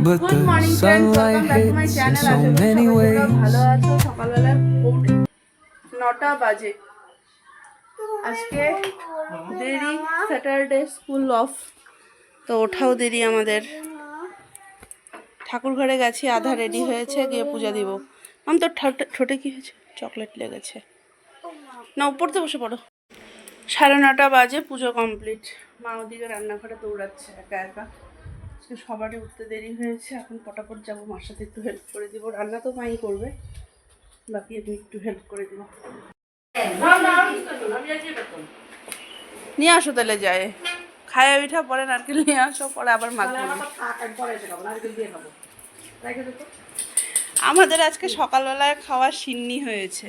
but the sunlight hits in so many ways. ভালো আছো? সকালবেলা 9টা বাজে। আজকে দেরি, স্যাটারডে স্কুল অফ, তো ওঠাও দেরি আমাদের। ঠাকুর ঘরে গেছি, আধা রেডি হয়েছে, গিয়ে পূজা দিব। আমি তো ঠোঁটে কি হয়েছে? চকলেট লেগেছে। না, উপরতে বসে পড়ো। 9:30 বাজে, পুজো কমপ্লিট। মা ওদিকে রান্নাঘরে দৌড়াচ্ছে একা একা। আজকে সবারই উঠতে দেরি হয়েছে। এখন পটাপট যাবো, মার সাথে একটু হেল্প করে দিব। রান্না তো মাই করবে, বাকি আমি একটু হেল্প করে দিব। নিয়ে আসো তাহলে যায়, খায় ওইটা পরে নারকেল নিয়ে আসো, পরে আবার মাখবো। আমাদের আজকে সকালবেলায় খাওয়া সিন্নি হয়েছে।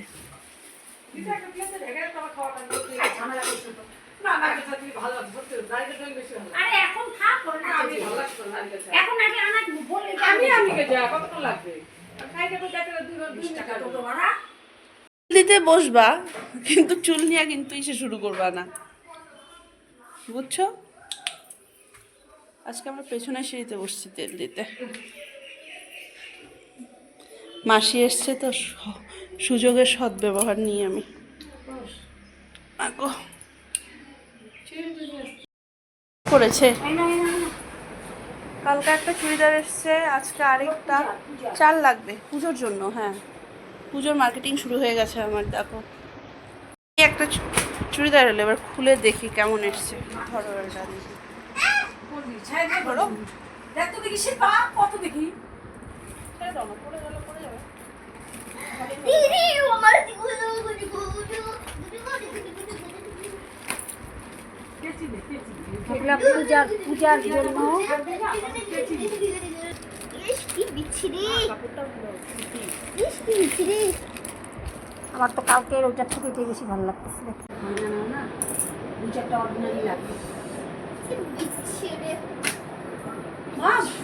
দিতে বসবা, কিন্তু চুল নিয়ে কিন্তু এসে শুরু করবা না, বুঝছো? আজকে আমরা পেছনের সিঁড়িতে বসছি তেল দিতে। মাসি এসছে তো, সুযোগের সদ্ব্যবহার নিয়ে আমি করেছে। কালকে একটা চুড়িদার এসছে, আজকে আরেকটা। 4 লাগবে পুজোর জন্য। হ্যাঁ, পুজোর মার্কেটিং শুরু হয়ে গেছে আমার। দেখো, একটা চুড়িদার এলো, এবার খুলে দেখি কেমন এসছে। ধরো এটা দেখি, ধরো দেখি সে পা কত দেখি। পূজার জন্য আমার তো কালকে ওটার থেকে বেশি ভালো লাগতেছে।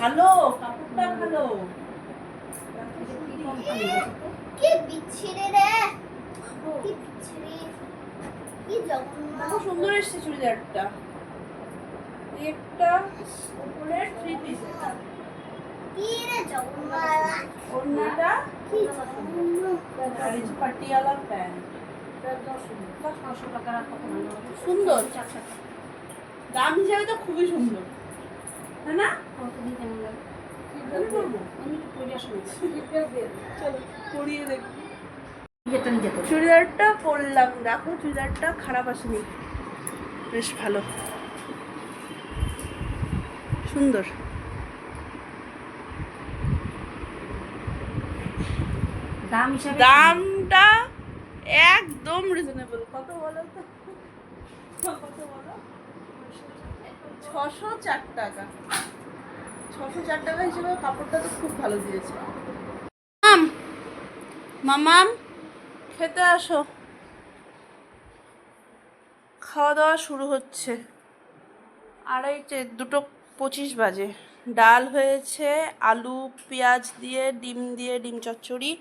ভালো কাপড়টা, ভালো। কি বিচ্ছিরে রে, কি বিচ্ছিরে, কি জঘন্য। সুন্দর এসছে চুড়িদারটা। একটা উপরে 3 পিস, এটা কি রে জঘন্য, ওড়নাটা কি জঘন্য। আর এই যে পাটিয়ালা প্যান্ট। সুন্দর, দাম হিসাবে তো খুবই সুন্দর, তাই না? চলো পরিয়ে দেখি। চুড়িদারটা পরলাম, দেখো চুড়িদারটা খারাপ আসেনি, বেশ ভালো, সুন্দর। দামটা একদম রিজনেবল। কত বলো তো? কত বলো? 604 টাকা। 604 টাকা হিসেবে কাপড়টা তো খুব ভালো দিয়েছে। মামাম, খেতে আসো। খাওয়া দাওয়া শুরু হচ্ছে। 2:25 বাজে। ডাল হয়েছে, আলু পেঁয়াজ দিয়ে, ডিম চচ্চড়ি,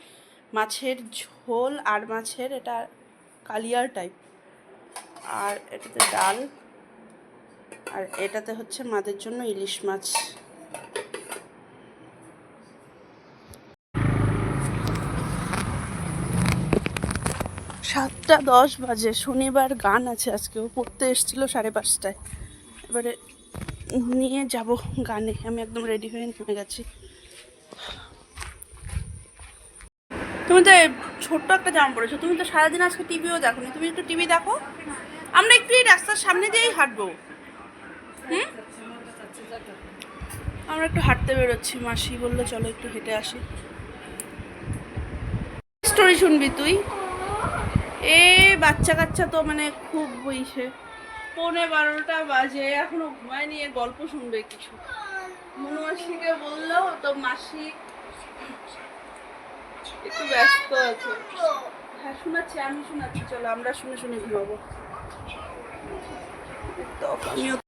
মাছের ঝোল, আর মাছের এটা কালিয়ার টাইপ, আর এটাতে ডাল, আর এটাতে হচ্ছে মাদের জন্য ইলিশ মাছ। সাতটা 10 বাজে। শনিবার, গান আছে আজকেও। পড়তে এসেছিলো 5:30টায়, এবারে নিয়ে যাব গানে। আমি একদম রেডি হয়ে নেমে গেছি। তুমি তো ছোট্ট একটা জামা পড়েছো, তুমি তো সারাদিন আজকে টিভিও দেখো নি। তুমি একটু টিভি দেখো, আমরা একটু এই রাস্তার সামনে দিয়েই হাঁটবো। আমরা একটু হাঁটতে বেরোচ্ছি, মাসি বললো চলো একটু হেঁটে আসি। স্টোরি শুনবি তুই? বাচ্চা কাচ্চা তো মানে খুব বইছে। 11:15 বাজে, এখনো ঘুমায় নিয়ে গল্প শুনবে কিছু। মনুমাসিকে বললো তো, মাসি একটু ব্যস্ত আছে। হ্যাঁ শোনাচ্ছি, আমি শোনাচ্ছি, চলো আমরা শুনে শুনে ঘুমাবো। তো আমিও